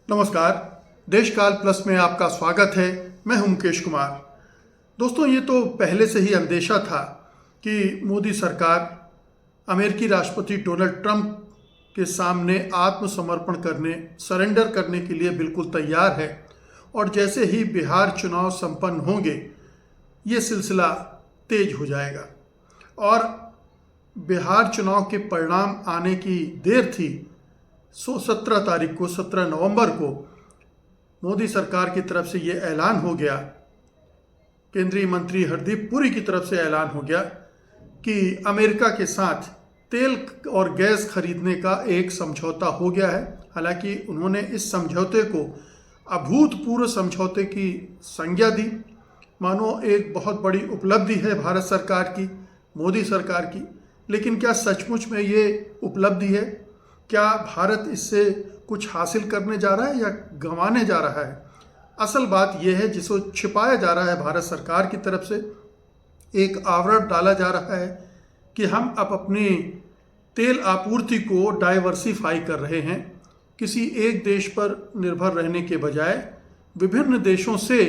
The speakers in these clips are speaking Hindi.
नमस्कार। देशकाल प्लस में आपका स्वागत है। मैं हूं मुकेश कुमार। दोस्तों, ये तो पहले से ही अंदेशा था कि मोदी सरकार अमेरिकी राष्ट्रपति डोनाल्ड ट्रंप के सामने आत्मसमर्पण करने, सरेंडर करने के लिए बिल्कुल तैयार है। और जैसे ही बिहार चुनाव संपन्न होंगे, ये सिलसिला तेज हो जाएगा। और बिहार चुनाव के परिणाम आने की देर थी। 17 नवंबर को मोदी सरकार की तरफ से ये ऐलान हो गया, केंद्रीय मंत्री हरदीप पुरी की तरफ से ऐलान हो गया कि अमेरिका के साथ तेल और गैस खरीदने का एक समझौता हो गया है। हालांकि उन्होंने इस समझौते को अभूतपूर्व समझौते की संज्ञा दी, मानो एक बहुत बड़ी उपलब्धि है भारत सरकार की, मोदी सरकार की। लेकिन क्या सचमुच में ये उपलब्धि है? क्या भारत इससे कुछ हासिल करने जा रहा है या गंवाने जा रहा है? असल बात यह है, जिसको छिपाया जा रहा है भारत सरकार की तरफ से, एक आवरण डाला जा रहा है कि हम अब अपनी तेल आपूर्ति को डाइवर्सिफाई कर रहे हैं। किसी एक देश पर निर्भर रहने के बजाय विभिन्न देशों से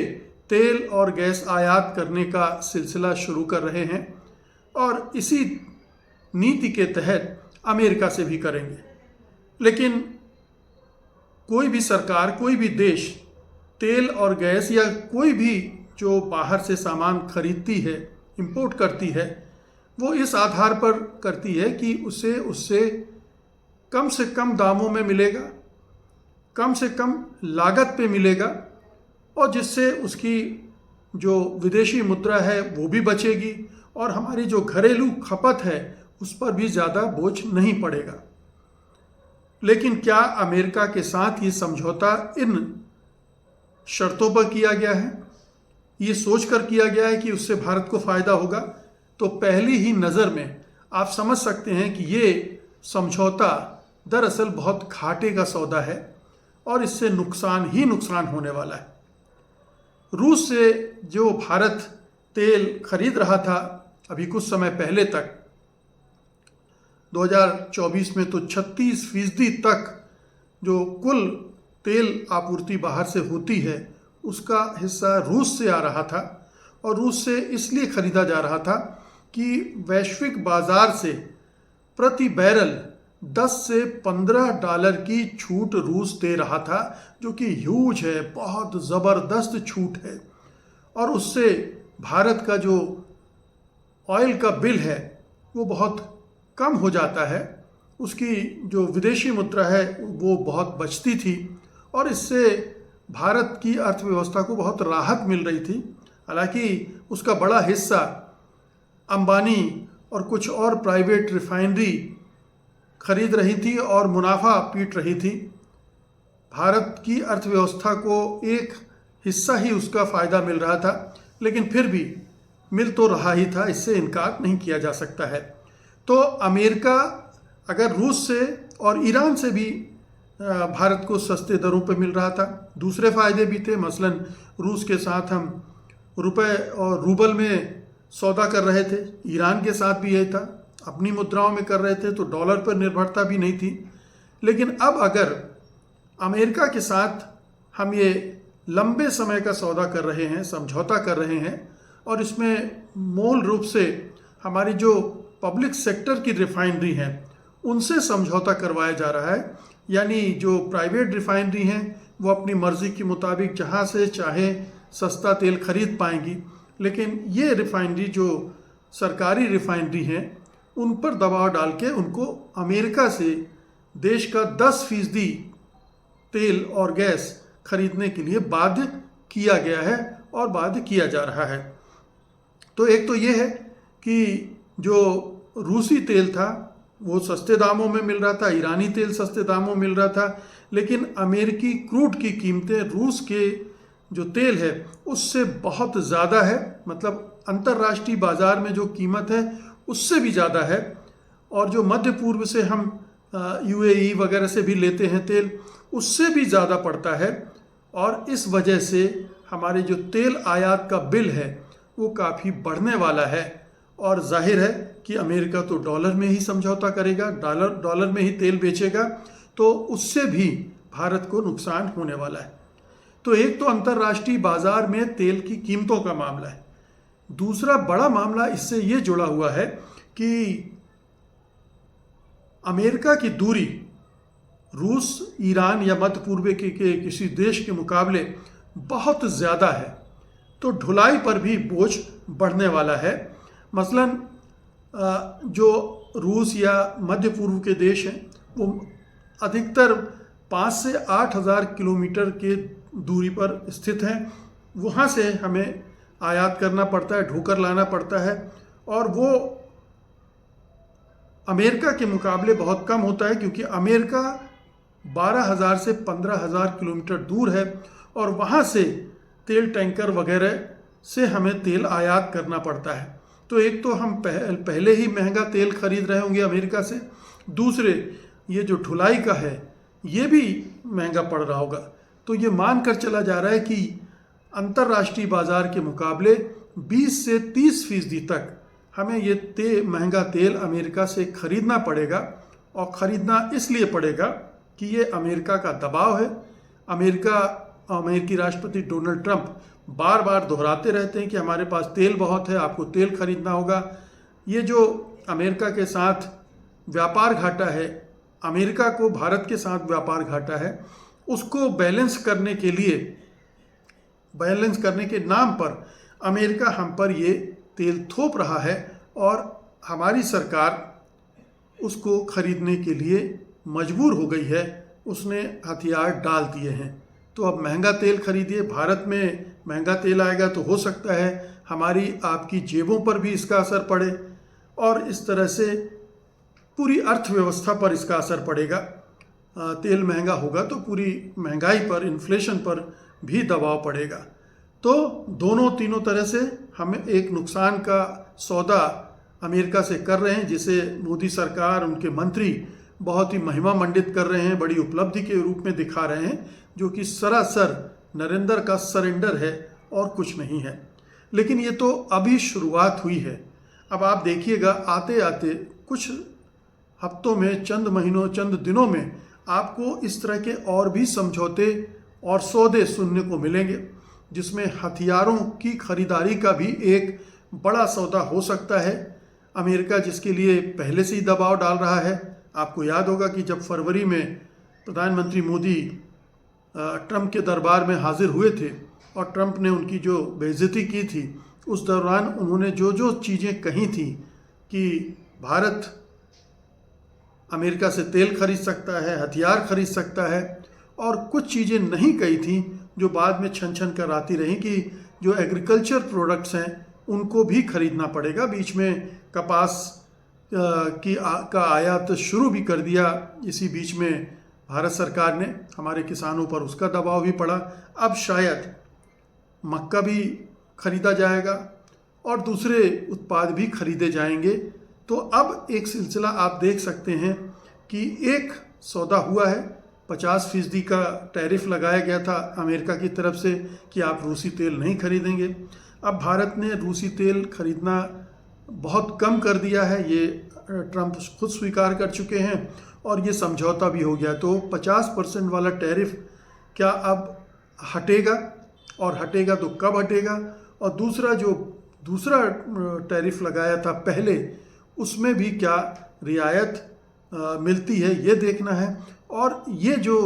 तेल और गैस आयात करने का सिलसिला शुरू कर रहे हैं, और इसी नीति के तहत अमेरिका से भी करेंगे। लेकिन कोई भी सरकार, कोई भी देश तेल और गैस या कोई भी जो बाहर से सामान खरीदती है, इंपोर्ट करती है, वो इस आधार पर करती है कि उसे उससे कम से कम दामों में मिलेगा, कम से कम लागत पे मिलेगा, और जिससे उसकी जो विदेशी मुद्रा है वो भी बचेगी, और हमारी जो घरेलू खपत है उस पर भी ज़्यादा बोझ नहीं पड़ेगा। लेकिन क्या अमेरिका के साथ ये समझौता इन शर्तों पर किया गया है, ये सोचकर किया गया है कि उससे भारत को फायदा होगा? तो पहली ही नज़र में आप समझ सकते हैं कि ये समझौता दरअसल बहुत घाटे का सौदा है, और इससे नुकसान ही नुकसान होने वाला है। रूस से जो भारत तेल खरीद रहा था अभी कुछ समय पहले तक, 2024 में तो 36% तक जो कुल तेल आपूर्ति बाहर से होती है उसका हिस्सा रूस से आ रहा था। और रूस से इसलिए खरीदा जा रहा था कि वैश्विक बाजार से प्रति बैरल 10 से $15 की छूट रूस दे रहा था, जो कि ह्यूज है, बहुत ज़बरदस्त छूट है। और उससे भारत का जो ऑयल का बिल है वो बहुत कम हो जाता है, उसकी जो विदेशी मुद्रा है वो बहुत बचती थी, और इससे भारत की अर्थव्यवस्था को बहुत राहत मिल रही थी। हालांकि उसका बड़ा हिस्सा अंबानी और कुछ और प्राइवेट रिफाइनरी खरीद रही थी और मुनाफा पीट रही थी। भारत की अर्थव्यवस्था को एक हिस्सा ही उसका फ़ायदा मिल रहा था, लेकिन फिर भी मिल तो रहा ही था, इससे इनकार नहीं किया जा सकता है। तो अमेरिका अगर रूस से और ईरान से भी भारत को सस्ते दरों पर मिल रहा था, दूसरे फ़ायदे भी थे। मसलन रूस के साथ हम रुपए और रूबल में सौदा कर रहे थे, ईरान के साथ भी यही था, अपनी मुद्राओं में कर रहे थे, तो डॉलर पर निर्भरता भी नहीं थी। लेकिन अब अगर अमेरिका के साथ हम ये लंबे समय का सौदा कर रहे हैं, समझौता कर रहे हैं, और इसमें मूल रूप से हमारी जो पब्लिक सेक्टर की रिफाइनरी हैं उनसे समझौता करवाया जा रहा है, यानी जो प्राइवेट रिफाइनरी हैं वो अपनी मर्ज़ी के मुताबिक जहाँ से चाहे सस्ता तेल खरीद पाएंगी। लेकिन ये रिफाइनरी जो सरकारी रिफाइनरी हैं उन पर दबाव डाल के उनको अमेरिका से देश का 10% तेल और गैस खरीदने के लिए बाध्य किया गया है और बाध्य किया जा रहा है। तो एक तो ये है कि जो रूसी तेल था वो सस्ते दामों में मिल रहा था, ईरानी तेल सस्ते दामों में मिल रहा था, लेकिन अमेरिकी क्रूड की कीमतें रूस के जो तेल है उससे बहुत ज़्यादा है। मतलब अंतर्राष्ट्रीय बाज़ार में जो कीमत है उससे भी ज़्यादा है, और जो मध्य पूर्व से हम यूएई वगैरह से भी लेते हैं तेल, उससे भी ज़्यादा पड़ता है। और इस वजह से हमारे जो तेल आयात का बिल है वो काफ़ी बढ़ने वाला है। और जाहिर है कि अमेरिका तो डॉलर में ही समझौता करेगा, डॉलर में ही तेल बेचेगा, तो उससे भी भारत को नुकसान होने वाला है। तो एक तो अंतर्राष्ट्रीय बाजार में तेल की कीमतों का मामला है। दूसरा बड़ा मामला इससे ये जुड़ा हुआ है कि अमेरिका की दूरी रूस, ईरान या मध्य पूर्व के किसी देश के मुकाबले बहुत ज़्यादा है, तो ढुलाई पर भी बोझ बढ़ने वाला है। मसलन जो रूस या मध्य पूर्व के देश हैं वो अधिकतर 5 से 8 हज़ार किलोमीटर के दूरी पर स्थित हैं। वहाँ से हमें आयात करना पड़ता है, ढोकर लाना पड़ता है, और वो अमेरिका के मुकाबले बहुत कम होता है, क्योंकि अमेरिका 12,000 से 15,000 किलोमीटर दूर है और वहाँ से तेल टैंकर वगैरह से हमें तेल आयात करना पड़ता है। तो एक तो हम पहले ही महंगा तेल खरीद रहे होंगे अमेरिका से, दूसरे ये जो ढुलाई का है ये भी महंगा पड़ रहा होगा। तो ये मानकर चला जा रहा है कि अंतर्राष्ट्रीय बाज़ार के मुकाबले 20 से 30% तक हमें ये महंगा तेल अमेरिका से खरीदना पड़ेगा, और ख़रीदना इसलिए पड़ेगा कि ये अमेरिका का दबाव है। अमेरिकी राष्ट्रपति डोनाल्ड ट्रंप बार बार दोहराते रहते हैं कि हमारे पास तेल बहुत है, आपको तेल खरीदना होगा। ये जो अमेरिका के साथ व्यापार घाटा है, अमेरिका को भारत के साथ व्यापार घाटा है, उसको बैलेंस करने के नाम पर अमेरिका हम पर ये तेल थोप रहा है, और हमारी सरकार उसको खरीदने के लिए मजबूर हो गई है, उसने हथियार डाल दिए हैं। तो अब महंगा तेल खरीदिए, भारत में महंगा तेल आएगा तो हो सकता है हमारी आपकी जेबों पर भी इसका असर पड़े, और इस तरह से पूरी अर्थव्यवस्था पर इसका असर पड़ेगा। तेल महंगा होगा तो पूरी महंगाई पर, इन्फ्लेशन पर भी दबाव पड़ेगा। तो तीनों तरह से हमें एक नुकसान का सौदा अमेरिका से कर रहे हैं, जिसे मोदी सरकार, उनके मंत्री बहुत ही महिमा मंडित कर रहे हैं, बड़ी उपलब्धि के रूप में दिखा रहे हैं, जो कि सरासर नरेंद्र का सरेंडर है और कुछ नहीं है। लेकिन ये तो अभी शुरुआत हुई है। अब आप देखिएगा, आते आते कुछ हफ्तों में, चंद महीनों, चंद दिनों में आपको इस तरह के और भी समझौते और सौदे सुनने को मिलेंगे, जिसमें हथियारों की खरीदारी का भी एक बड़ा सौदा हो सकता है। अमेरिका जिसके लिए पहले से ही दबाव डाल रहा है। आपको याद होगा कि जब फरवरी में प्रधानमंत्री मोदी ट्रंप के दरबार में हाजिर हुए थे और ट्रंप ने उनकी जो बेइज्जती की थी, उस दौरान उन्होंने जो जो चीज़ें कही थी कि भारत अमेरिका से तेल खरीद सकता है, हथियार खरीद सकता है, और कुछ चीज़ें नहीं कही थी जो बाद में छन छन कर आती रही कि जो एग्रीकल्चर प्रोडक्ट्स हैं उनको भी खरीदना पड़ेगा। बीच में कपास का आयात शुरू भी कर दिया, इसी बीच में भारत सरकार ने, हमारे किसानों पर उसका दबाव भी पड़ा। अब शायद मक्का भी खरीदा जाएगा और दूसरे उत्पाद भी खरीदे जाएंगे। तो अब एक सिलसिला आप देख सकते हैं कि एक सौदा हुआ है, 50% का टैरिफ लगाया गया था अमेरिका की तरफ से कि आप रूसी तेल नहीं खरीदेंगे। अब भारत ने रूसी तेल खरीदना बहुत कम कर दिया है, ये ट्रंप खुद स्वीकार कर चुके हैं, और ये समझौता भी हो गया। तो 50% वाला टैरिफ क्या अब हटेगा, और हटेगा तो कब हटेगा? और दूसरा टैरिफ लगाया था पहले, उसमें भी क्या रियायत मिलती है, ये देखना है। और ये जो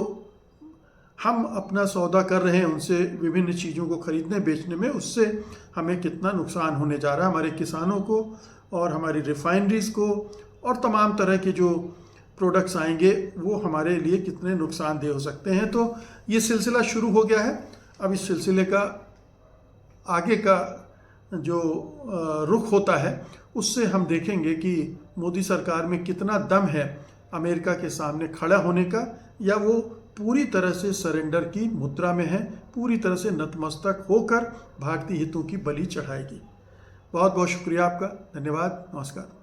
हम अपना सौदा कर रहे हैं उनसे, विभिन्न चीज़ों को खरीदने बेचने में, उससे हमें कितना नुकसान होने जा रहा है, हमारे किसानों को और हमारी रिफाइनरीज़ को, और तमाम तरह के जो प्रोडक्ट्स आएंगे वो हमारे लिए कितने नुकसानदेह हो सकते हैं। तो ये सिलसिला शुरू हो गया है। अब इस सिलसिले का आगे का जो रुख होता है, उससे हम देखेंगे कि मोदी सरकार में कितना दम है अमेरिका के सामने खड़ा होने का, या वो पूरी तरह से सरेंडर की मुद्रा में है, पूरी तरह से नतमस्तक होकर भारतीय हितों की बलि चढ़ाएगी। बहुत बहुत शुक्रिया आपका, धन्यवाद, नमस्कार।